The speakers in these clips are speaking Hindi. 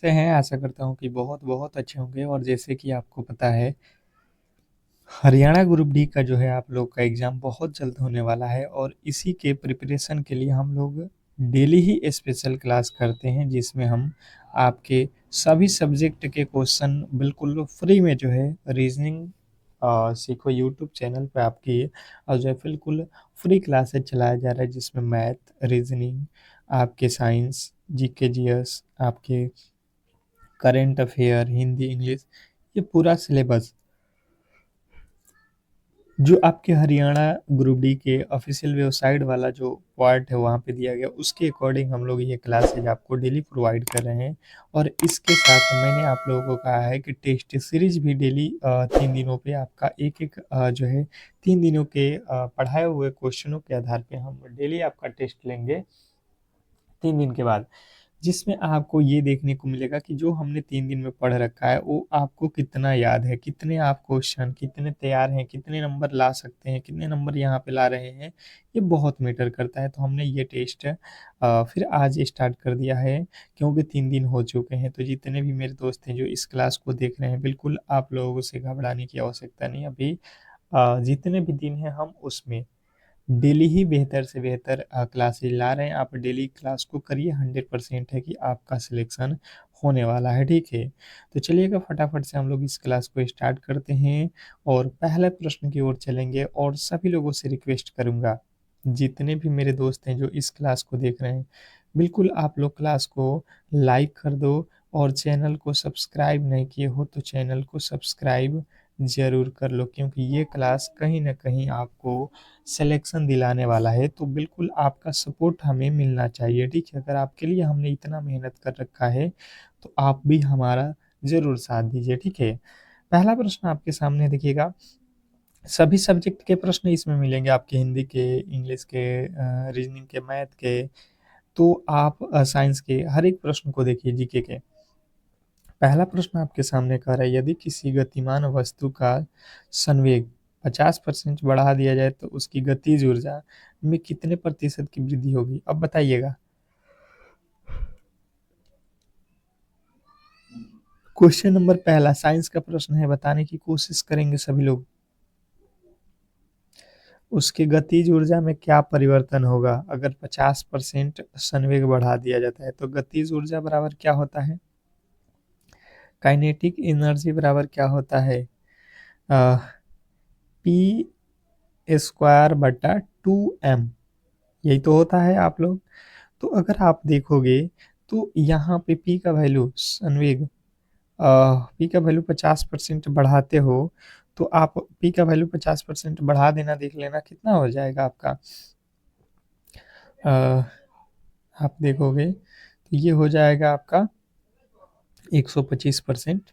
से हैं, आशा करता हूँ कि बहुत-बहुत अच्छे होंगे। और जैसे कि आपको पता है, हरियाणा ग्रुप डी का जो है आप लोग का एग्ज़ाम बहुत जल्द होने वाला है और इसी के प्रिपरेशन के लिए हम लोग डेली ही स्पेशल क्लास करते हैं, जिसमें हम आपके सभी सब्जेक्ट के क्वेश्चन बिल्कुल फ्री में जो है रीज़निंग सीखो यूट्यूब चैनल पे आपकी और जो है बिल्कुल फ्री क्लासेस चलाया जा रहा है, जिसमें मैथ, रीज़निंग, आपके साइंस, जीके, जीएस, आपके करंट अफेयर, हिंदी, इंग्लिश, ये पूरा सिलेबस जो आपके हरियाणा ग्रुप डी के ऑफिशियल वेबसाइट वाला जो पार्ट है वहाँ पे दिया गया, उसके अकॉर्डिंग हम लोग ये क्लासेज आपको डेली प्रोवाइड कर रहे हैं। और इसके साथ मैंने आप लोगों को कहा है कि टेस्ट सीरीज भी डेली 3 दिनों पे आपका एक-एक जो है 3 दिनों के पढ़ाए हुए क्वेश्चनों के आधार पे हम डेली आपका टेस्ट लेंगे 3 दिन के बाद। जिसमें आपको ये देखने को मिलेगा कि जो हमने 3 दिन में पढ़ रखा है, वो आपको कितना याद है, कितने आप क्वेश्चन कितने तैयार हैं, कितने नंबर ला सकते हैं, कितने नंबर यहाँ पे ला रहे हैं, ये बहुत मैटर करता है। तो हमने ये टेस्ट फिर आज स्टार्ट कर दिया है, क्योंकि 3 दिन हो चुके हैं। तो जितने भी मेरे दोस्त हैं जो इस क्लास को देख रहे हैं, बिल्कुल आप लोगों से घबराने की आवश्यकता नहीं है। अभी जितने भी दिन हैं हम उसमें डेली ही बेहतर से बेहतर क्लासेज ला रहे हैं। आप डेली क्लास को करिए, 100% है कि आपका सिलेक्शन होने वाला है, ठीक है। तो चलिएगा फटाफट से हम लोग इस क्लास को स्टार्ट करते हैं और पहले प्रश्न की ओर चलेंगे। और सभी लोगों से रिक्वेस्ट करूंगा, जितने भी मेरे दोस्त हैं जो इस क्लास को देख रहे हैं, बिल्कुल आप लोग क्लास को लाइक कर दो। और चैनल को सब्सक्राइब नहीं किए हो तो चैनल को सब्सक्राइब ज़रूर कर लो, क्योंकि ये क्लास कहीं न कहीं आपको सिलेक्शन दिलाने वाला है। तो बिल्कुल आपका सपोर्ट हमें मिलना चाहिए, ठीक है? अगर आपके लिए हमने इतना मेहनत कर रखा है, तो आप भी हमारा ज़रूर साथ दीजिए, ठीक है? पहला प्रश्न आपके सामने देखिएगा, सभी सब्जेक्ट के प्रश्न इसमें मिलेंगे आपके, हिंदी के, इंग्लिश के, रीजनिंग के, मैथ के। तो आप साइंस के हर एक प्रश्न को देखिए, जीके के। पहला प्रश्न आपके सामने कह रहा है, यदि किसी गतिमान वस्तु का संवेग 50% बढ़ा दिया जाए तो उसकी गतिज ऊर्जा में कितने प्रतिशत की वृद्धि होगी? अब बताइएगा। क्वेश्चन नंबर पहला साइंस का प्रश्न है, बताने की कोशिश करेंगे सभी लोग। उसकी गतिज ऊर्जा में क्या परिवर्तन होगा अगर 50% संवेग बढ़ा दिया जाता है? तो गतिज ऊर्जा बराबर क्या होता है? काइनेटिक एनर्जी बराबर क्या होता है? पी स्क्वायर बटा 2m, यही तो होता है आप लोग। तो अगर आप देखोगे तो यहाँ पे पी का वैल्यू संवेग, पी का वैल्यू 50% बढ़ाते हो तो आप पी का वैल्यू 50% बढ़ा देना, देख लेना कितना हो जाएगा आपका। अ, आप देखोगे तो ये हो जाएगा आपका 125%।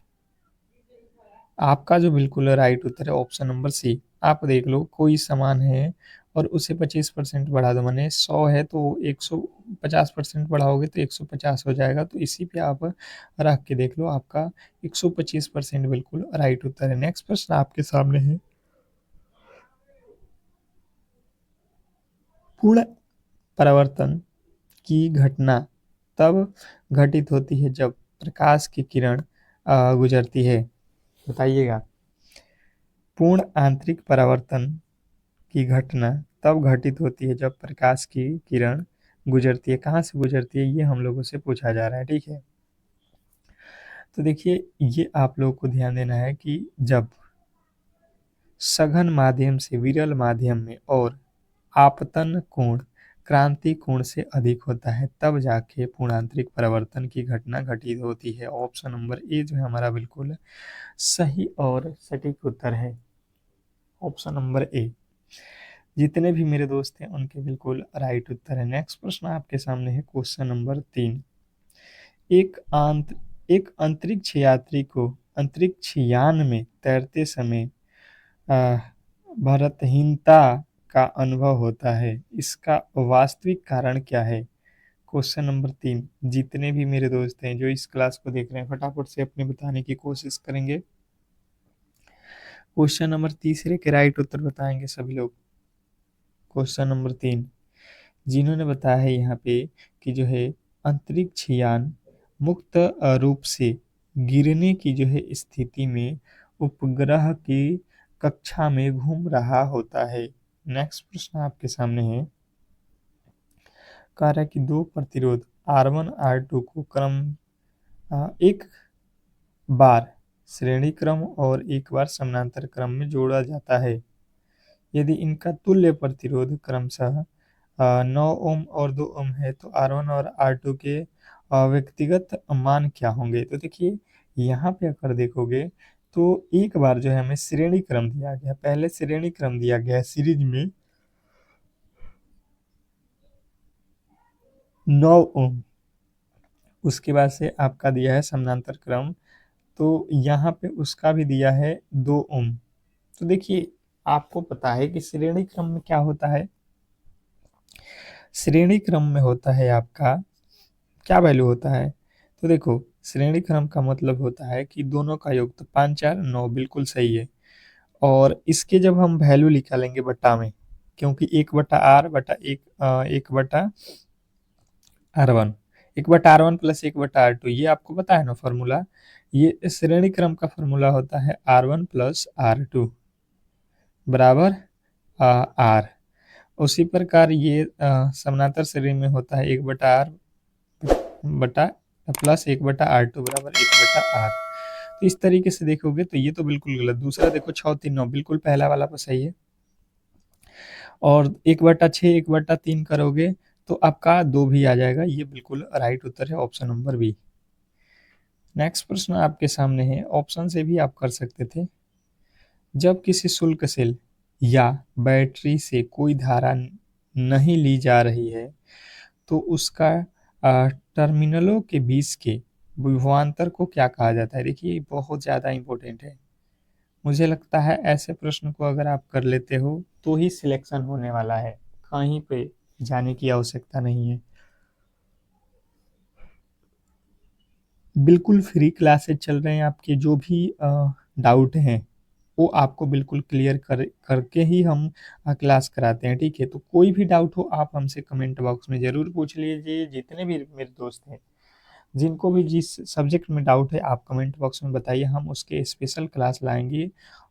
आपका जो बिल्कुल राइट उत्तर है ऑप्शन नंबर सी। आप देख लो, कोई सामान है और उसे 25% बढ़ा दो, माने 100 है तो 150% बढ़ाओगे तो 150 हो जाएगा। तो इसी पे आप रख के देख लो, आपका 125% बिल्कुल राइट उत्तर है। नेक्स्ट प्रश्न आपके सामने है, पूर्ण परावर्तन की घटना तब घटित होती है जब प्रकाश की किरण गुजरती है। बताइएगा। पूर्ण आंतरिक परावर्तन की घटना तब घटित होती है जब प्रकाश की किरण गुजरती है। कहाँ से गुजरती है, ये हम लोगों से पूछा जा रहा है, ठीक है। तो देखिए, ये आप लोगों को ध्यान देना है कि जब सघन माध्यम से विरल माध्यम में और आपतन कोण क्रांति कोण से अधिक होता है, तब जाके पूर्णांतरिक परावर्तन की घटना घटित होती है। ऑप्शन नंबर ए जो है हमारा बिल्कुल सही और सटीक उत्तर है, ऑप्शन नंबर ए। जितने भी मेरे दोस्त हैं उनके बिल्कुल राइट उत्तर है। नेक्स्ट प्रश्न आपके सामने है, क्वेश्चन नंबर 3। एक आंत एक अंतरिक्ष यात्री को अंतरिक्ष यान में तैरते समय आ, भारतहीनता का अनुभव होता है, इसका वास्तविक कारण क्या है? Question number 3। जितने भी मेरे दोस्त हैं जो इस क्लास को देख रहे हैं, फटाफट से अपने बताने की कोशिश करेंगे। क्वेश्चन नंबर तीसरे के राइट उत्तर बताएंगे सभी लोग। क्वेश्चन नंबर 3, जिन्होंने बताया है यहाँ पे कि जो है अंतरिक्ष यान मुक्त रूप से गिरने की जो है स्थिति में उपग्रह की कक्षा में घूम रहा होता है। नेक्स्ट प्रश्न आपके सामने है, कह रहा है कि दो प्रतिरोध R1 R2 को एक बार श्रेणी क्रम और एक बार समानांतर क्रम में जोड़ा जाता है। यदि इनका तुल्य प्रतिरोध क्रमशः 9 ओम और 2 ओम है तो R1 और R2 के व्यक्तिगत मान क्या होंगे। तो देखिए यहाँ पे अगर देखोगे तो एक बार जो है हमें श्रेणी क्रम दिया गया, पहले श्रेणी क्रम दिया गया है सीरीज में 9 ओम, उसके बाद से आपका दिया है समानांतर क्रम, तो यहाँ पे उसका भी दिया है 2 ओम। तो देखिए आपको पता है कि श्रेणी क्रम में क्या होता है, श्रेणी क्रम में होता है आपका क्या वैल्यू होता है। तो देखो श्रेणी क्रम का मतलब होता है कि दोनों का योग, तो 5 4 9 बिल्कुल सही है। और इसके जब हम वैल्यू निकालेंगे बट्टा में, क्योंकि 1/R/1 1/R1 प्लस 1/R2 ये आपको पता है ना फॉर्मूला, ये श्रेणी क्रम का फॉर्मूला होता है R1 प्लस R2 बराबर R। उसी प्रकार ये समानांतर श्रेणी में होता है 1/R बटा प्लस 1/R2 बराबर 1/R। तो इस तरीके से देखोगे तो ये तो बिल्कुल गलत। दूसरा देखो 6 3 9 बिल्कुल पहला वाला तो सही है। और 1/6 1/3 करोगे तो आपका 2 भी आ जाएगा, ये बिल्कुल राइट उत्तर है ऑप्शन नंबर बी। नेक्स्ट प्रश्न आपके सामने है, ऑप्शन से भी आप कर सकते थे। जब किसी शुल्क सेल या बैटरी से कोई धारा नहीं ली जा रही है तो उसका टर्मिनलों के बीच के विभवांतर को क्या कहा जाता है। देखिए बहुत ज़्यादा इंपॉर्टेंट है, मुझे लगता है ऐसे प्रश्न को अगर आप कर लेते हो तो ही सिलेक्शन होने वाला है, कहीं पे जाने की आवश्यकता नहीं है। बिल्कुल फ्री क्लासेज चल रहे हैं, आपके जो भी डाउट हैं वो आपको बिल्कुल क्लियर करके ही हम क्लास कराते हैं, ठीक है। तो कोई भी डाउट हो आप हमसे कमेंट बॉक्स में ज़रूर पूछ लीजिए। जितने भी मेरे दोस्त हैं जिनको भी जिस सब्जेक्ट में डाउट है आप कमेंट बॉक्स में बताइए, हम उसके स्पेशल क्लास लाएंगे।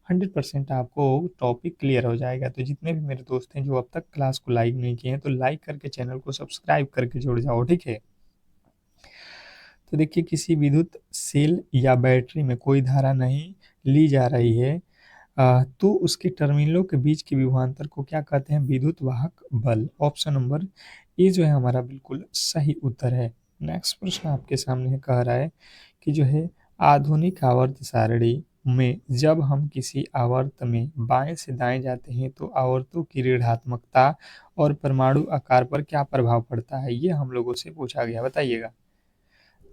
100% आपको टॉपिक क्लियर हो जाएगा। तो जितने भी मेरे दोस्त हैं जो अब तक क्लास को लाइक नहीं किए हैं तो लाइक करके चैनल को सब्सक्राइब करके जुड़ जाओ, ठीक है। तो देखिए किसी विद्युत सेल या बैटरी में कोई धारा नहीं ली जा रही है तो उसके टर्मिनलों के बीच के विभवांतर को क्या कहते हैं, विद्युत वाहक बल। ऑप्शन नंबर ए जो है हमारा बिल्कुल सही उत्तर है। नेक्स्ट प्रश्न आपके सामने है, कह रहा है कि जो है आधुनिक आवर्त सारणी में जब हम किसी आवर्त में बाएं से दाएं जाते हैं तो आवर्तों की ऋणात्मकता और परमाणु आकार पर क्या प्रभाव पड़ता है, ये हम लोगों से पूछा गया, बताइएगा।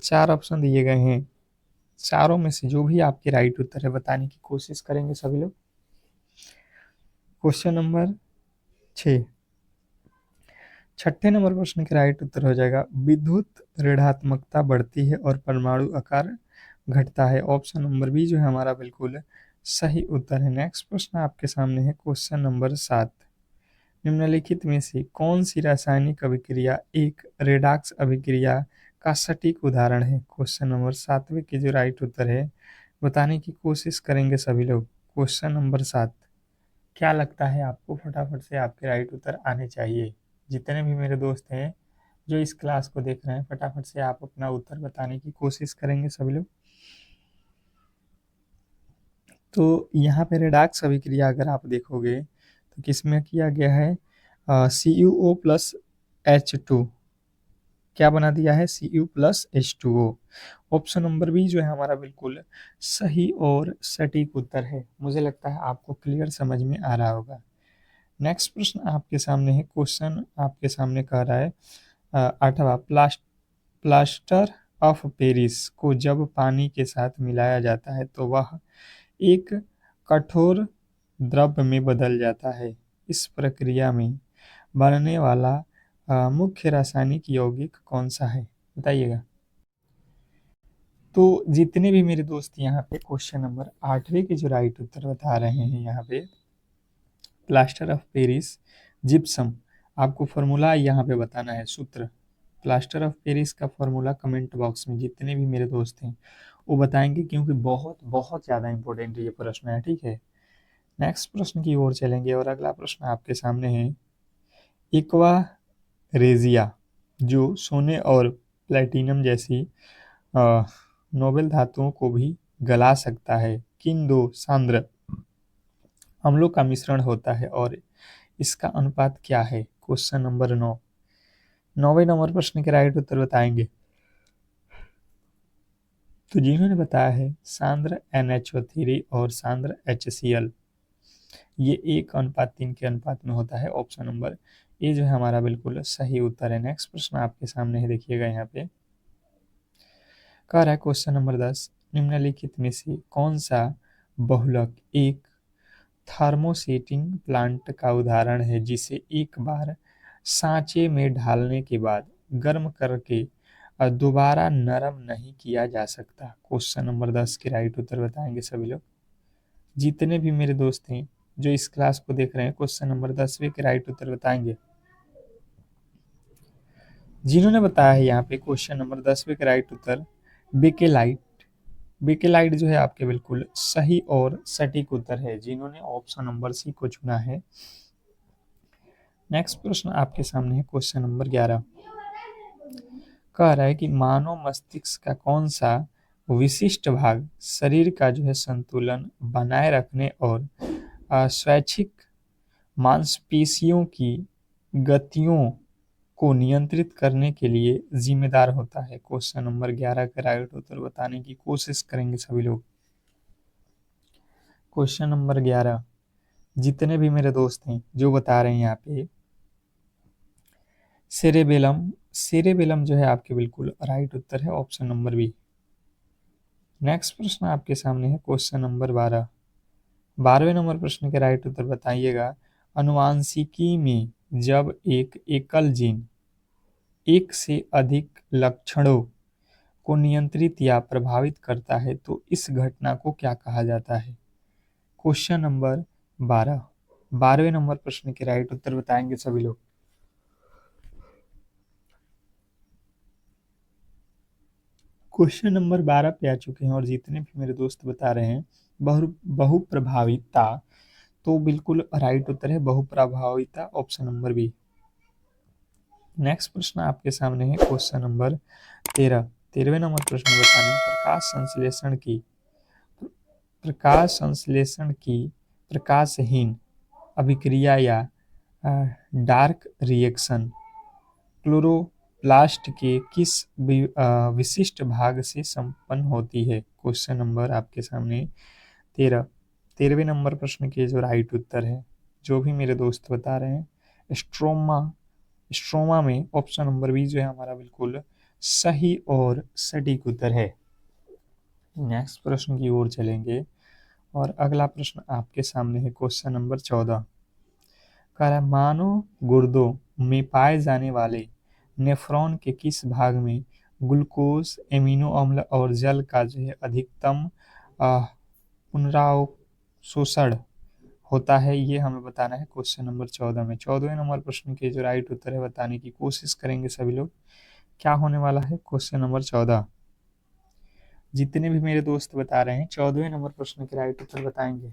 4 ऑप्शन दिए गए हैं, चारों में से जो भी आपके राइट उत्तर है बताने की कोशिश करेंगे सभी लोग। क्वेश्चन नंबर 6, छठे नंबर प्रश्न का राइट उत्तर हो जाएगा विद्युत ऋणात्मकता बढ़ती है और परमाणु आकार घटता है। ऑप्शन नंबर बी जो है हमारा बिल्कुल सही उत्तर है। नेक्स्ट प्रश्न आपके सामने है क्वेश्चन नंबर 7, निम्नलिखित में से कौन सी रासायनिक अभिक्रिया एक रेडॉक्स अभिक्रिया का सटीक उदाहरण है। क्वेश्चन नंबर 7वें के जो राइट उत्तर है बताने की कोशिश करेंगे सभी लोग। क्वेश्चन नंबर 7 क्या लगता है आपको, फटाफट से आपके राइट उत्तर आने चाहिए। जितने भी मेरे दोस्त हैं जो इस क्लास को देख रहे हैं फटाफट से आप अपना उत्तर बताने की कोशिश करेंगे सभी लोग। तो यहाँ पे रेडॉक्स अभिक्रिया अगर आप देखोगे तो किसमें किया गया है, CuO प्लस H2 क्या बना दिया है, Cu plus H2O। Option number B जो है हमारा बिल्कुल सही और सटीक उत्तर है। मुझे लगता है आपको क्लियर समझ में आ रहा होगा। नेक्स्ट प्रश्न आपके सामने है, क्वेश्चन आपके सामने कह रहा है 8वां, प्लास्टर ऑफ पेरिस को जब पानी के साथ मिलाया जाता है तो वह एक कठोर द्रव में बदल जाता है। इस प्रक्रिया में बनने वाला मुख्य रासायनिक यौगिक कौन सा है, बताइएगा। तो जितने भी मेरे दोस्त यहाँ पे क्वेश्चन नंबर 8वें के जो राइट उत्तर बता रहे हैं, यहाँ पे प्लास्टर ऑफ पेरिस जिप्सम, आपको फॉर्मूला यहाँ पे बताना है, सूत्र। प्लास्टर ऑफ पेरिस का फॉर्मूला कमेंट बॉक्स में जितने भी मेरे दोस्त हैं वो बताएंगे, क्योंकि बहुत बहुत ज़्यादा इंपॉर्टेंट ये प्रश्न है, ठीक है। नेक्स्ट प्रश्न की ओर चलेंगे और अगला प्रश्न आपके सामने है। इक्वा रेजिया जो सोने और प्लेटिनम जैसी अ, नोबेल धातुओं को भी गला सकता है, किन दो सांद्र अम्लों का मिश्रण होता है और इसका अनुपात क्या है? Question number 9। 9वें नंबर प्रश्न के राइट उत्तर बताएंगे तो जिन्होंने बताया है सांद्र NH3 और सांद्र HCl, ये 1:3 के अनुपात में होता है। ऑप्शन नंबर ए जो है हमारा बिल्कुल सही उत्तर है। नेक्स्ट प्रश्न आपके सामने है, देखिएगा यहाँ पे कह रहा है क्वेश्चन नंबर 10, निम्नलिखित में से कौन सा बहुलक एक थर्मोसेटिंग प्लांट का उदाहरण है जिसे एक बार सांचे में ढालने के बाद गर्म करके दोबारा नरम नहीं किया जा सकता? क्वेश्चन नंबर 10 के राइट उत्तर बताएंगे सभी लोग। जितने भी मेरे दोस्त हैं जो इस क्लास को देख रहे हैं, क्वेश्चन नंबर 10वें के राइट उत्तर बताएंगे। जिन्होंने बताया है यहाँ पे क्वेश्चन नंबर 10वें के राइट उत्तर बेकेलाइट। बेकेलाइट जो है आपके बिल्कुल सही और सटीक उत्तर है, जिन्होंने ऑप्शन नंबर सी को चुना है। नेक्स्ट प्रश्न आपके सामने है क्वेश्चन नंबर 11। कह रहा है कि मानव मस्तिष्क का कौन सा विशिष्ट भाग शरीर का जो है संतुलन बनाए रखने और स्वैच्छिक मांसपेशियों की गतियों को नियंत्रित करने के लिए जिम्मेदार होता है? क्वेश्चन नंबर 11 का राइट उत्तर बताने की कोशिश करेंगे सभी लोग। क्वेश्चन नंबर 11 जितने भी मेरे दोस्त हैं जो बता रहे हैं यहाँ पे सेरेबेलम। सेरेबेलम जो है आपके बिल्कुल राइट उत्तर है, ऑप्शन नंबर बी। नेक्स्ट प्रश्न आपके सामने है क्वेश्चन नंबर 12। 12वें नंबर प्रश्न के राइट उत्तर बताइएगा। अनुवांशिकी में जब एक एकल जीन एक से अधिक लक्षणों को नियंत्रित या प्रभावित करता है तो इस घटना को क्या कहा जाता है? Question number 12। 12वें नंबर प्रश्न के राइट उत्तर बताएंगे सभी लोग। क्वेश्चन नंबर 12 पे आ चुके हैं और जितने भी मेरे दोस्त बता रहे हैं बहुप्रभाविता, तो बिल्कुल राइट उत्तर है बहुप्रभाविता, ऑप्शन नंबर बी। नेक्स्ट प्रश्न आपके सामने है क्वेश्चन नंबर 13। 13वें नंबर प्रश्न बताने प्रकाश संश्लेषण की प्रकाशहीन अभिक्रिया या डार्क रिएक्शन क्लोरोप्लास्ट के किस विशिष्ट भाग से संपन्न होती है? क्वेश्चन नंबर आपके सामने 13। 13वें नंबर प्रश्न के जो राइट उत्तर है जो भी मेरे दोस्त बता रहे हैं स्ट्रोमा। स्ट्रोमा में ऑप्शन नंबर बी जो है हमारा बिल्कुल सही और सटीक उत्तर है। नेक्स्ट प्रश्न की ओर चलेंगे और अगला प्रश्न आपके सामने है क्वेश्चन नंबर 14। कह रहा है मानव गुर्दों में पाए जाने वाले नेफ्रॉन के किस भाग में ग्लूकोज, एमिनो अम्ल और जल का जो है अधिकतम पुनरावशोषण होता है, ये हमें बताना है क्वेश्चन नंबर 14 में। 14वें नंबर प्रश्न के जो राइट उत्तर है बताने की कोशिश करेंगे सभी लोग। क्या होने वाला है क्वेश्चन नंबर 14? जितने भी मेरे दोस्त बता रहे हैं 14वें नंबर प्रश्न के राइट उत्तर बताएंगे।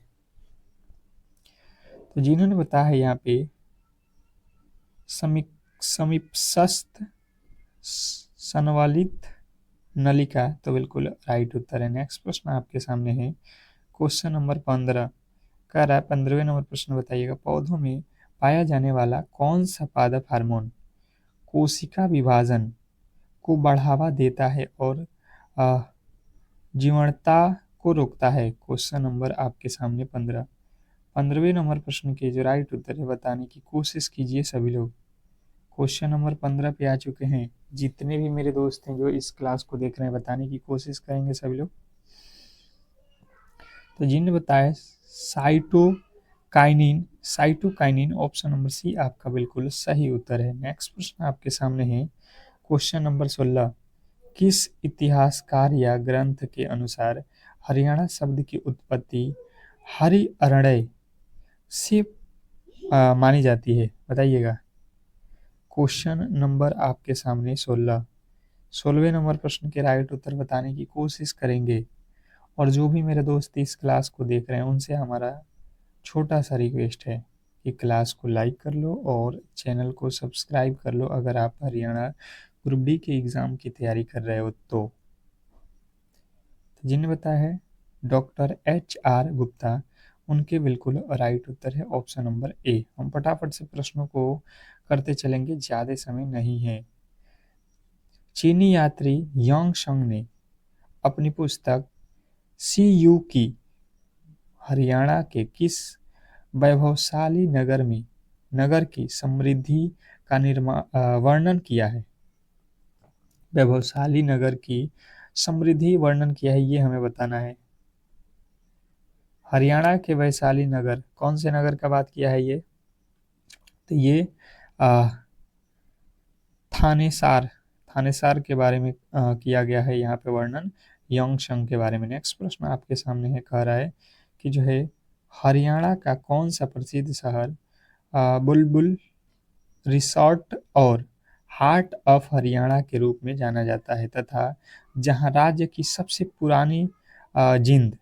तो जिन्होंने बताया है यहाँ पे समीपस्थ संवालित नलिका, तो बिल्कुल राइट उत्तर है। नेक्स्ट प्रश्न आपके सामने है क्वेश्चन नंबर 15। कह रहा है 15वें नंबर प्रश्न बताइएगा। पौधों में पाया जाने वाला कौन सा पादप हार्मोन कोशिका विभाजन को बढ़ावा देता है और जीवनता को रोकता है? क्वेश्चन नंबर आपके सामने 15। 15वें नंबर प्रश्न के जो राइट उत्तर है बताने की कोशिश कीजिए सभी लोग। क्वेश्चन नंबर 15 पे आ चुके हैं। जितने भी मेरे दोस्त हैं जो इस क्लास को देख रहे हैं बताने की कोशिश करेंगे सभी लोग। तो जिन्हें बताया cytokinin. Cytokinin option number C आपका बिल्कुल सही उत्तर है। नेक्स्ट प्रश्न आपके सामने है क्वेश्चन नंबर 16। किस इतिहासकार या ग्रंथ के अनुसार हरियाणा शब्द की उत्पत्ति हरि अरण्य से मानी जाती है? बताइएगा। क्वेश्चन नंबर आपके सामने 16। 16वें नंबर प्रश्न के राइट उत्तर बताने की कोशिश करेंगे। और जो भी मेरे दोस्त इस क्लास को देख रहे हैं उनसे हमारा छोटा सा रिक्वेस्ट है कि क्लास को लाइक कर लो और चैनल को सब्सक्राइब कर लो अगर आप हरियाणा ग्रुप डी के एग्ज़ाम की तैयारी कर रहे हो तो। जिन्हें बताया है डॉक्टर HR गुप्ता, उनके बिल्कुल राइट उत्तर है ऑप्शन नंबर ए। हम फटाफट से प्रश्नों को करते चलेंगे, ज़्यादा समय नहीं है। चीनी यात्री यांग शंग ने अपनी पुस्तक CU की हरियाणा के किस वैभवशाली नगर की समृद्धि का वर्णन किया है? वैभवशाली नगर की समृद्धि वर्णन किया है, ये हमें बताना है। हरियाणा के वैशाली नगर, कौन से नगर का बात किया है ये? तो ये थानेसार थानेसार के बारे में किया गया है यहाँ पे वर्णन, योंगशंग के बारे में। नेक्स्ट प्रश्न आपके सामने है, कह रहा है कि जो है हरियाणा का कौन सा प्रसिद्ध शहर बुलबुल रिसॉर्ट और हार्ट ऑफ हरियाणा के रूप में जाना जाता है तथा जहां राज्य की सबसे पुरानी जिंद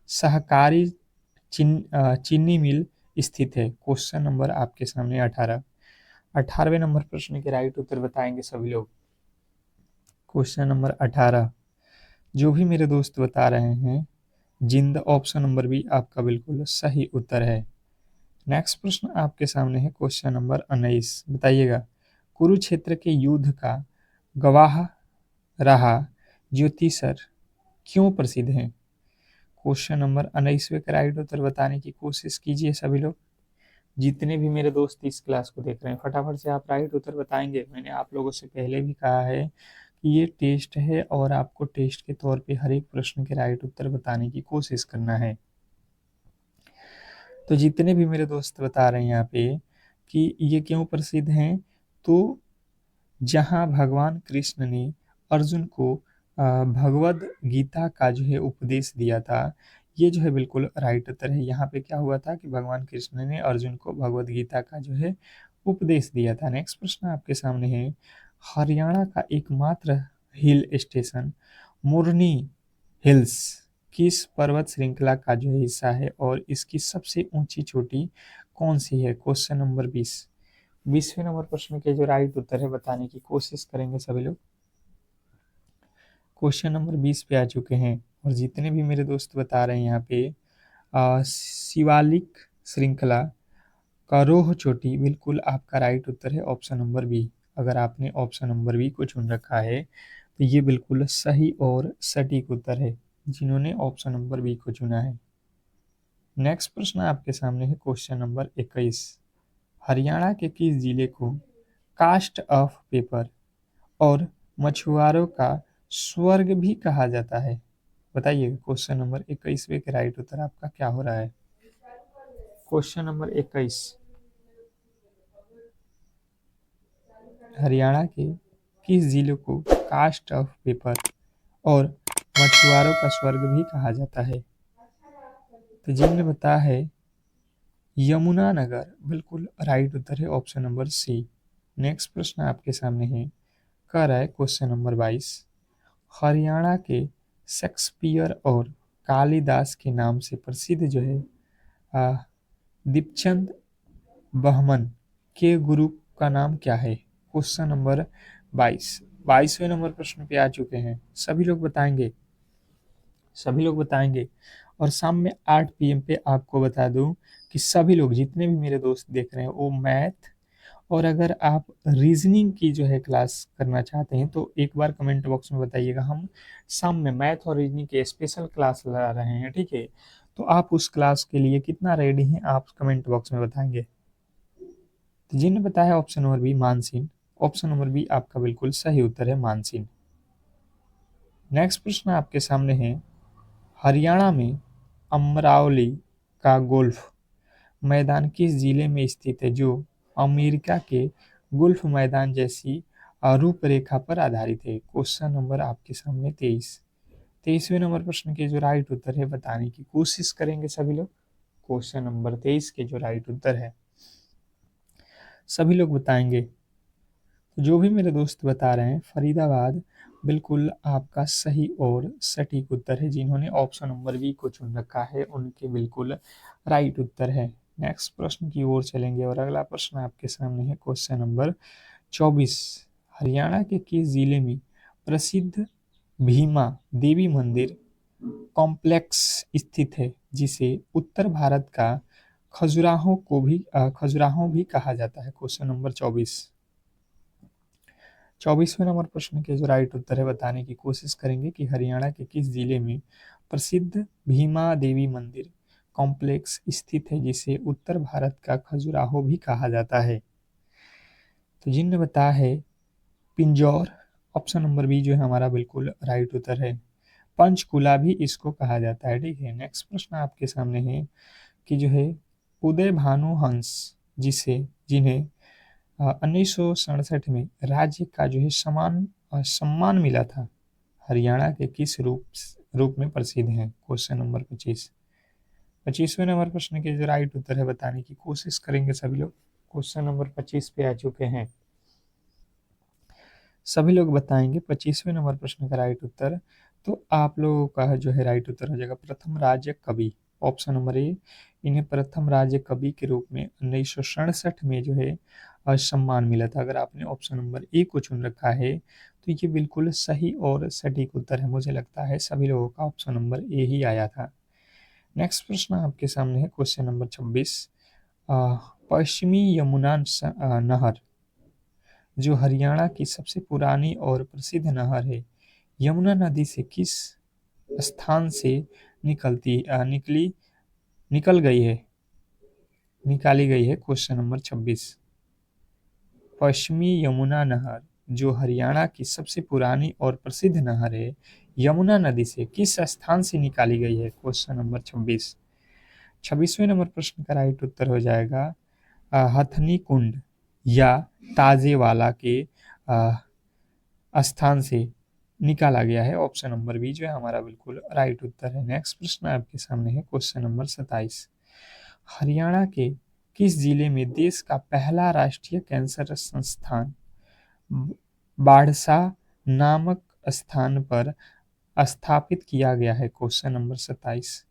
सहकारी चीनी मिल स्थित है? क्वेश्चन नंबर आपके सामने 18। 18वें नंबर प्रश्न के राइट उत्तर बताएंगे सभी लोग। क्वेश्चन नंबर 18, जो भी मेरे दोस्त बता रहे हैं जिंद, ऑप्शन नंबर बी आपका बिल्कुल सही उत्तर है। नेक्स्ट प्रश्न आपके सामने है, क्वेश्चन नंबर 19। बताइएगा, कुरुक्षेत्र के युद्ध का गवाह रहा ज्योतिषर क्यों प्रसिद्ध है? क्वेश्चन नंबर 19वें का राइट उत्तर बताने की कोशिश कीजिए सभी लोग। जितने भी मेरे दोस्त इस क्लास को देख रहे हैं फटाफट से आप राइट उत्तर बताएंगे। मैंने आप लोगों से पहले भी कहा है कि ये टेस्ट है और आपको टेस्ट के तौर पे हर एक प्रश्न के राइट उत्तर बताने की कोशिश करना है। तो जितने भी मेरे दोस्त बता रहे हैं यहाँ पे कि ये क्यों प्रसिद्ध हैं, तो जहाँ भगवान कृष्ण ने अर्जुन को भगवद गीता का जो है उपदेश दिया था, ये जो है बिल्कुल राइट उत्तर है। यहाँ पे क्या हुआ था कि भगवान कृष्ण ने अर्जुन को भगवद गीता का जो है उपदेश दिया था। नेक्स्ट प्रश्न आपके सामने है, हरियाणा का एकमात्र हिल स्टेशन मुरनी हिल्स किस पर्वत श्रृंखला का जो है हिस्सा है और इसकी सबसे ऊंची चोटी कौन सी है? Question number 20। 20वें नंबर प्रश्न के जो राइट उत्तर है बताने की कोशिश करेंगे सभी लोग। क्वेश्चन नंबर 20 पे आ चुके हैं और जितने भी मेरे दोस्त बता रहे हैं यहाँ पे शिवालिक श्रृंखला का रोह चोटी, बिल्कुल आपका राइट उत्तर है ऑप्शन नंबर बी। अगर आपने ऑप्शन नंबर बी को चुन रखा है तो ये बिल्कुल सही और सटीक उत्तर है जिन्होंने ऑप्शन नंबर बी को चुना है। नेक्स्ट प्रश्न आपके सामने है, क्वेश्चन नंबर 21। हरियाणा के किस जिले को कास्ट ऑफ पेपर और मछुआरों का स्वर्ग भी कहा जाता है? बताइए क्वेश्चन नंबर 21वें के राइट उत्तर आपका क्या हो रहा है? क्वेश्चन नंबर 21, हरियाणा के किस जिले को कास्ट ऑफ पेपर और मछुआरों का स्वर्ग भी कहा जाता है? तो जिनने बताया है यमुनानगर, बिल्कुल राइट उत्तर है ऑप्शन नंबर सी। नेक्स्ट प्रश्न आपके सामने है, कह रहा है क्वेश्चन नंबर 22। हरियाणा के शेक्सपियर और कालिदास के नाम से प्रसिद्ध जो है आ, दीपचंद बहमन के गुरु का नाम क्या है? Question number 22। 22वें नंबर प्रश्न पे आ चुके हैं, सभी लोग बताएंगे, सभी लोग बताएंगे। और शाम में 8 PM पे आपको बता दूं कि सभी लोग जितने भी मेरे दोस्त देख रहे हैं वो मैथ और अगर आप रीजनिंग की जो है क्लास करना चाहते हैं तो एक बार कमेंट बॉक्स में बताइएगा। हम शाम में मैथ और रीजनिंग के स्पेशल क्लास ला रहे हैं, ठीक है? तो आप उस क्लास के लिए कितना रेडी हैं आप कमेंट बॉक्स में बताएंगे। तो जिन्होंने बताया ऑप्शन नंबर बी मानसिन, ऑप्शन नंबर बी आपका बिल्कुल सही उत्तर है मानसिन। नेक्स्ट प्रश्न आपके सामने है, हरियाणा में अमरावली का गोल्फ मैदान किस जिले में स्थित है जो अमेरिका के गोल्फ मैदान जैसी रूपरेखा पर आधारित है? क्वेश्चन नंबर आपके सामने 23। 23वें नंबर प्रश्न के जो राइट उत्तर है बताने की कोशिश करेंगे सभी लोग। क्वेश्चन नंबर 23 के जो राइट उत्तर है सभी लोग बताएंगे। तो जो भी मेरे दोस्त बता रहे हैं फरीदाबाद बिल्कुल आपका सही और सटीक उत्तर है। जिन्होंने ऑप्शन नंबर बी को चुन रखा है उनके बिल्कुल राइट उत्तर है। नेक्स्ट प्रश्न की ओर चलेंगे और अगला प्रश्न आपके सामने है क्वेश्चन नंबर 24। हरियाणा के किस जिले में प्रसिद्ध भीमा देवी मंदिर कॉम्प्लेक्स स्थित है जिसे उत्तर भारत का खजुराहो भी कहा जाता है? Question number 24। 24वें नंबर प्रश्न के जो राइट उत्तर है बताने की कोशिश करेंगे कि हरियाणा के किस जिले में प्रसिद्ध भीमा देवी मंदिर कॉम्प्लेक्स स्थित है जिसे उत्तर भारत का खजुराहो भी कहा जाता है? तो जिनने बताया है पिंजौर, ऑप्शन नंबर बी जो है हमारा बिल्कुल राइट उत्तर है। पंचकुला भी इसको कहा जाता है। ठीक है, नेक्स्ट प्रश्न आपके सामने है कि जो है उदय भानु हंस जिसे जिन्हें 1967 में राज्य का जो है सम्मान मिला था, हरियाणा के किस रूप में प्रसिद्ध हैं? Question number 25। 25वें नंबर प्रश्न के जो राइट उत्तर है बताने की कोशिश करेंगे सभी लोग। क्वेश्चन नंबर 25 पे आ चुके हैं, सभी लोग बताएंगे 25वें नंबर प्रश्न का राइट उत्तर। तो आप लोगों का जो है राइट उत्तर हो जाएगा प्रथम राज्य कवि, ऑप्शन नंबर ए। इन्हें प्रथम राज्य कवि के रूप में 1967 में जो है सम्मान मिला था। अगर आपने ऑप्शन नंबर ए को चुन रखा है तो ये बिल्कुल सही और सटीक उत्तर है। मुझे लगता है सभी लोगों का ऑप्शन नंबर ए ही आया था। नेक्स्ट प्रश्न आपके सामने है क्वेश्चन नंबर 26। पश्चिमी यमुना नहर जो हरियाणा की सबसे पुरानी और प्रसिद्ध नहर है, यमुना नदी से किस स्थान से निकलती निकली निकल गई है निकाली गई है? Question number 26। पश्चिमी यमुना नहर जो हरियाणा की सबसे पुरानी और प्रसिद्ध नहर है, यमुना नदी से किस स्थान से निकाली गई है? Question number 26। 26वें नंबर प्रश्न का राइट उत्तर हो जाएगा हथनी कुंड या ताजेवाला के स्थान से निकाला गया है। ऑप्शन नंबर बी जो है हमारा बिल्कुल राइट उत्तर है। नेक्स्ट प्रश्न आपके सामने है क्वेश्चन नंबर 27। हरियाणा के किस जिले में देश का पहला राष्ट्रीय कैंसर संस्थान बाढ़सा नामक स्थान पर स्थापित किया गया है? Question number 27।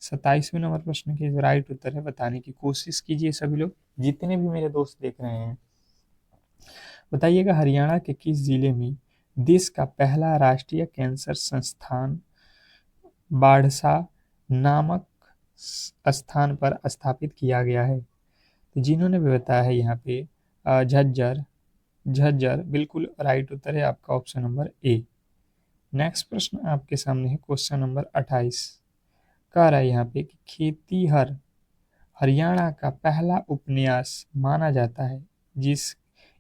27वें नंबर प्रश्न के जो राइट उत्तर है बताने की कोशिश कीजिए सभी लोग, जितने भी मेरे दोस्त देख रहे हैं। बताइएगा हरियाणा के किस जिले में देश का पहला राष्ट्रीय कैंसर संस्थान बाढ़सा नामक स्थान पर स्थापित किया गया है? तो जिन्होंने भी बताया है यहाँ पे झज्जर, झज्जर बिल्कुल राइट उत्तर है आपका ऑप्शन नंबर ए। नेक्स्ट प्रश्न आपके सामने है क्वेश्चन नंबर 28। कह रहा है यहाँ पे कि खेतीहर हरियाणा का पहला उपन्यास माना जाता है, जिस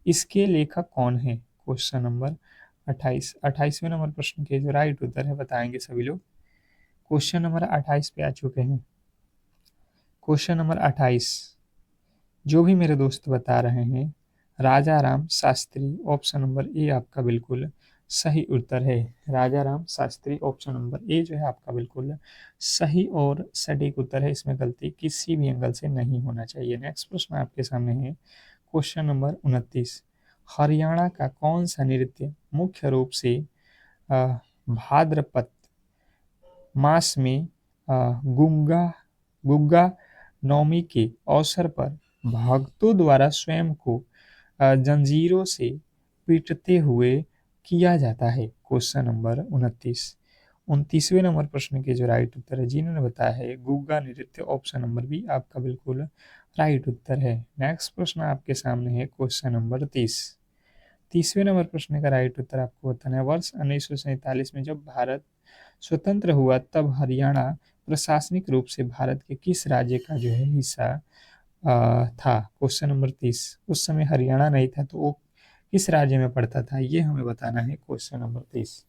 इसके लेखक कौन है? Question number 28। 28वें नंबर प्रश्न के जो राइट उत्तर है बताएंगे सभी लोग। क्वेश्चन नंबर 28 पे आ चुके हैं। क्वेश्चन नंबर 28 जो भी मेरे दोस्त बता रहे हैं Raja Ram Shastri, option number A आपका बिल्कुल सही उत्तर है। Raja Ram Shastri option number A जो है आपका बिल्कुल सही और सटीक उत्तर है। इसमें गलती किसी भी एंगल से नहीं होना चाहिए। नेक्स्ट प्रश्न आपके सामने है क्वेश्चन नंबर 29। हरियाणा का कौन सा नृत्य मुख्य रूप से भाद्रपद मास में गुग्गा गुग्गा नवमी के अवसर पर भक्तों द्वारा स्वयं को जंजीरों से पीटते हुए किया जाता है? Question number 29। 29वें नंबर प्रश्न के जो राइट उत्तर है जिन्होंने बताया है गुग्गा नृत्य, ऑप्शन नंबर बी आपका बिल्कुल राइट उत्तर है। नेक्स्ट प्रश्न आपके सामने है क्वेश्चन नंबर 30। 30वें नंबर प्रश्न का राइट उत्तर आपको बताना है वर्ष 1947 में जब भारत स्वतंत्र हुआ तब हरियाणा प्रशासनिक रूप से भारत के किस राज्य का जो है हिस्सा था? Question number 30। उस समय हरियाणा नहीं था तो वो किस राज्य में पड़ता था, ये हमें बताना है। Question number 30।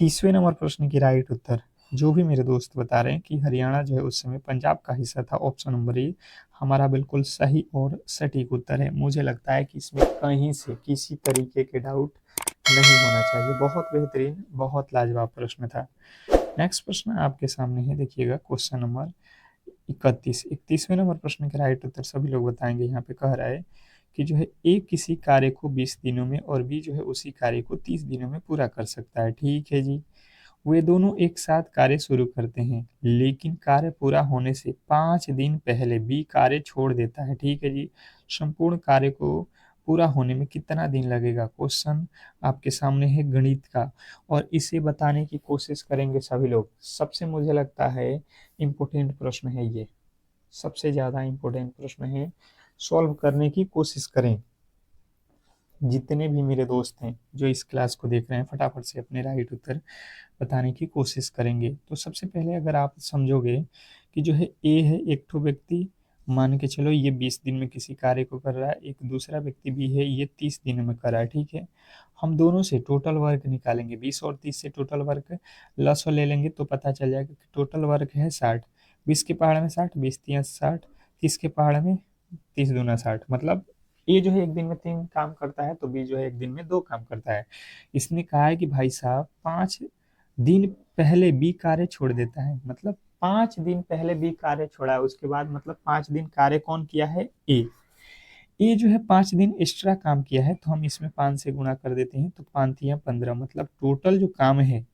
30वें नंबर प्रश्न की राइट उत्तर जो भी मेरे दोस्त बता रहे हैं कि हरियाणा जो है उस समय पंजाब का हिस्सा था, ऑप्शन नंबर ए हमारा बिल्कुल सही और सटीक उत्तर है। मुझे लगता है कि इसमें कहीं से किसी तरीके के डाउट नहीं होना चाहिए। बहुत बेहतरीन, बहुत लाजवाब प्रश्न था। नेक्स्ट प्रश्न आपके सामने है, देखिएगा क्वेश्चन नंबर 31। 31वें नंबर प्रश्न के राइट उत्तर सभी लोग बताएंगे। यहाँ पे कह रहा है कि जो है ए किसी कार्य को 20 दिनों में और बी जो है उसी कार्य को 30 दिनों में पूरा कर सकता है। ठीक है जी। वे दोनों एक साथ कार्य शुरू करते हैं, लेकिन कार्य पूरा होने से 5 दिन पहले बी कार्य छोड़ देता है। ठीक है जी। संपूर्ण कार्य को पूरा होने में कितना दिन लगेगा? क्वेश्चन आपके सामने है गणित का, और इसे बताने की कोशिश करेंगे सभी लोग। सबसे मुझे लगता है इम्पोर्टेंट प्रश्न है ये, सबसे ज़्यादा इम्पोर्टेंट प्रश्न है, सॉल्व करने की कोशिश करें। जितने भी मेरे दोस्त हैं जो इस क्लास को देख रहे हैं, फटाफट से अपने राइट उत्तर बताने की कोशिश करेंगे। तो सबसे पहले अगर आप समझोगे कि जो है ए है एक ठो व्यक्ति, मान के चलो ये 20 दिन में किसी कार्य को कर रहा है, एक दूसरा व्यक्ति भी है ये 30 दिन में कर रहा है। ठीक है। हम दोनों से टोटल वर्क निकालेंगे, 20 और 30 से टोटल वर्क लसो ले लेंगे तो पता चल जाएगा कि टोटल वर्क है 60। 20 के पहाड़ में 60, 20 तिया 60, 30 के पहाड़ में 30 दूना 60, मतलब ए जो है एक दिन में 3 काम करता है तो बी जो है एक दिन में 2 काम करता है। इसने कहा है कि भाई साहब 5 दिन पहले बी कार्य छोड़ देता है, मतलब 5 दिन पहले बी कार्य छोड़ा है, उसके बाद मतलब 5 दिन कार्य कौन किया है? ए। ए जो है 5 दिन एक्स्ट्रा काम किया है, तो हम इसमें 5 से गुणा कर देते हैं तो 5 या 15, मतलब टोटल जो काम है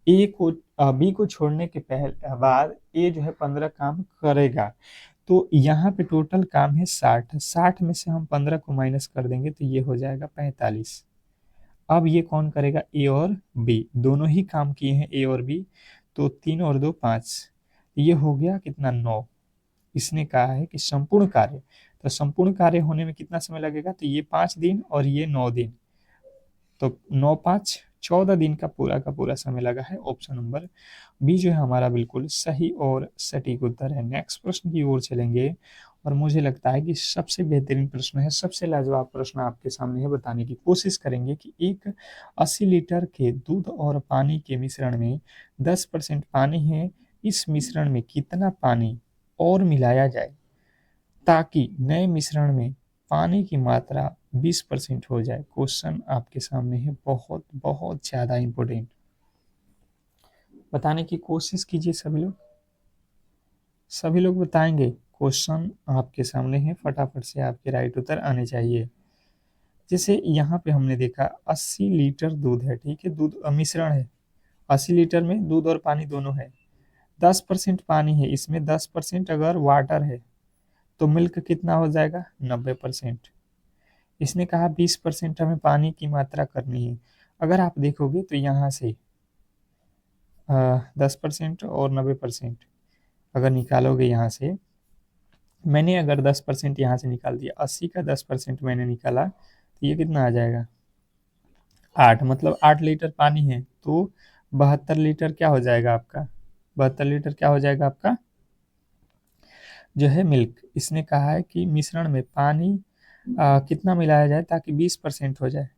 ए को बी को छोड़ने के पहले बाद ए जो है 15 काम करेगा। तो यहाँ पे टोटल काम है 60, 60 में से हम 15 को माइनस कर देंगे तो ये हो जाएगा 45। अब ये कौन करेगा? ए और बी, दोनों ही काम किए हैं ए और बी, तो 3 और 2 5, ये हो गया कितना? 9। इसने कहा है कि संपूर्ण कार्य, तो संपूर्ण कार्य होने में कितना समय लगेगा? तो ये 5 दिन और ये 9 दिन, तो 9 5 14 दिन का पूरा समय लगा है। ऑप्शन नंबर बी जो है हमारा बिल्कुल सही और सटीक उत्तर है। नेक्स्ट प्रश्न की ओर चलेंगे, और मुझे लगता है कि सबसे बेहतरीन प्रश्न है, सबसे लाजवाब प्रश्न आपके सामने है, बताने की कोशिश करेंगे कि एक 80 लीटर के दूध और पानी के मिश्रण में 10% पानी है, इस मिश्रण में कितना पानी और मिलाया जाए ताकि नए मिश्रण में पानी की मात्रा 20% हो जाए? क्वेश्चन आपके सामने है, बहुत बहुत ज़्यादा इम्पोर्टेंट, बताने की कोशिश कीजिए सभी लोग। सभी लोग बताएंगे। क्वेश्चन आपके सामने है, फटाफट से आपके राइट उत्तर आने चाहिए। जैसे यहाँ पे हमने देखा 80 लीटर दूध है, ठीक है, दूध मिश्रण है, 80 लीटर में दूध और पानी दोनों है, 10% पानी है, इसमें 10% अगर वाटर है तो मिल्क कितना हो जाएगा? 90%। इसने कहा 20% हमें पानी की मात्रा करनी है। अगर आप देखोगे तो यहाँ से 10% और 90% अगर निकालोगे यहाँ से, मैंने अगर 10% यहाँ से निकाल दिया, 80 का 10% मैंने निकाला तो ये कितना आ जाएगा? 8, मतलब 8 लीटर पानी है तो 72 लीटर क्या हो जाएगा आपका? 72 लीटर क्या हो जाएगा आपका जो है मिल्क। इसने कहा है कि मिश्रण में पानी कितना मिलाया जाए ताकि 20% हो जाए।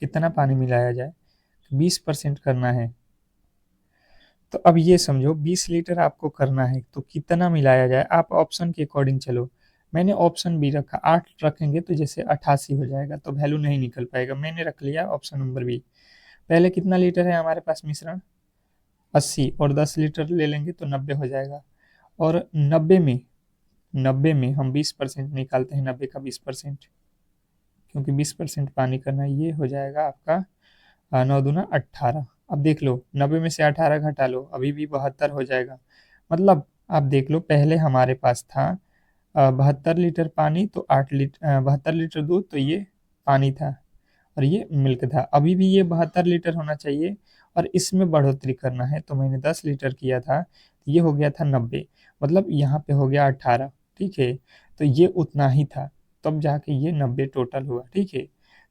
कितना पानी मिलाया जाए? 20% करना है। तो अब ये समझो 20 लीटर आपको करना है तो कितना मिलाया जाए? आप ऑप्शन के अकॉर्डिंग चलो। मैंने ऑप्शन बी रखा, 8 रखेंगे तो जैसे 88 हो जाएगा, तो वैल्यू नहीं निकल पाएगा। मैंने रख लिया ऑप्शन नंबर बी। पहले कितना लीटर है हमारे पास मिश्रण? 80, और 10 लीटर ले लेंगे तो 90 हो जाएगा। और 90 में हम 20% निकालते हैं, 90 का 20%, क्योंकि 20% पानी करना है। ये हो जाएगा आपका 9 दूना 18। अब देख लो 90 में से 18 घटा लो, अभी भी 72 हो जाएगा। मतलब आप देख लो, पहले हमारे पास था 72 लीटर पानी, तो 72 लीटर दूध, तो ये पानी था और ये मिल्क था। अभी भी ये 72 लीटर होना चाहिए और इसमें बढ़ोतरी करना है, तो मैंने 10 लीटर किया था, ये हो गया था 90, मतलब यहाँ पे हो गया 18। ठीक है, तो ये उतना ही था, तब जाके ये 90 टोटल हुआ। ठीक है,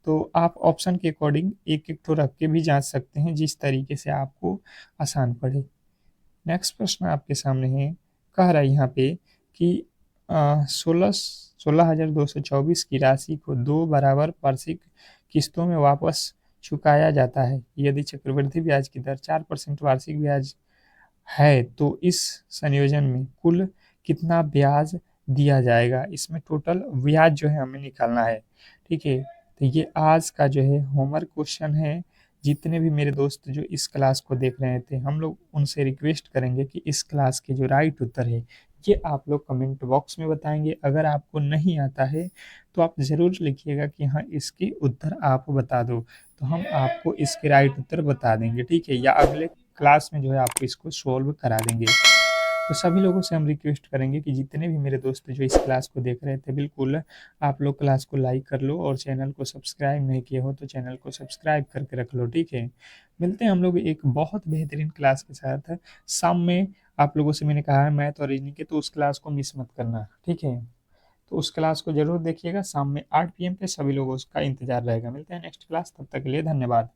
तो आप ऑप्शन के अकॉर्डिंग एक एक तो रख के भी जांच सकते हैं, जिस तरीके से आपको आसान पड़े। नेक्स्ट प्रश्न आपके सामने है, कह रहा है यहाँ पे कि 16,224 की राशि को 2 बराबर वार्षिक किस्तों में वापस चुकाया जाता है, यदि चक्रवृद्धि ब्याज की दर 4% वार्षिक ब्याज है तो इस संयोजन में कुल कितना ब्याज दिया जाएगा? इसमें टोटल ब्याज जो है हमें निकालना है। ठीक है, तो ये आज का जो है होमवर्क क्वेश्चन है, जितने भी मेरे दोस्त जो इस क्लास को देख रहे थे, हम लोग उनसे रिक्वेस्ट करेंगे कि इस क्लास के जो राइट उत्तर है, ये आप लोग कमेंट बॉक्स में बताएंगे। अगर आपको नहीं आता है तो आप ज़रूर लिखिएगा कि हाँ, इसके उत्तर आप बता दो, तो हम आपको इसके राइट उत्तर बता देंगे, ठीक है? या अगले क्लास में जो है आपको इसको सॉल्व करा देंगे। तो सभी लोगों से हम रिक्वेस्ट करेंगे कि जितने भी मेरे दोस्त जो इस क्लास को देख रहे थे, बिल्कुल आप लोग क्लास को लाइक कर लो, और चैनल को सब्सक्राइब नहीं किए हो तो चैनल को सब्सक्राइब करके रख लो, ठीक है? मिलते हैं हम लोग एक बहुत बेहतरीन क्लास के साथ शाम में। आप लोगों से मैंने कहा है मैथ और रीजनिंग के, तो उस क्लास को मिस मत करना, ठीक है? तो उस क्लास को जरूर देखिएगा, शाम में 8 PM पे सभी लोगों का इंतजार रहेगा। मिलते हैं नेक्स्ट क्लास, तब तक के लिए धन्यवाद।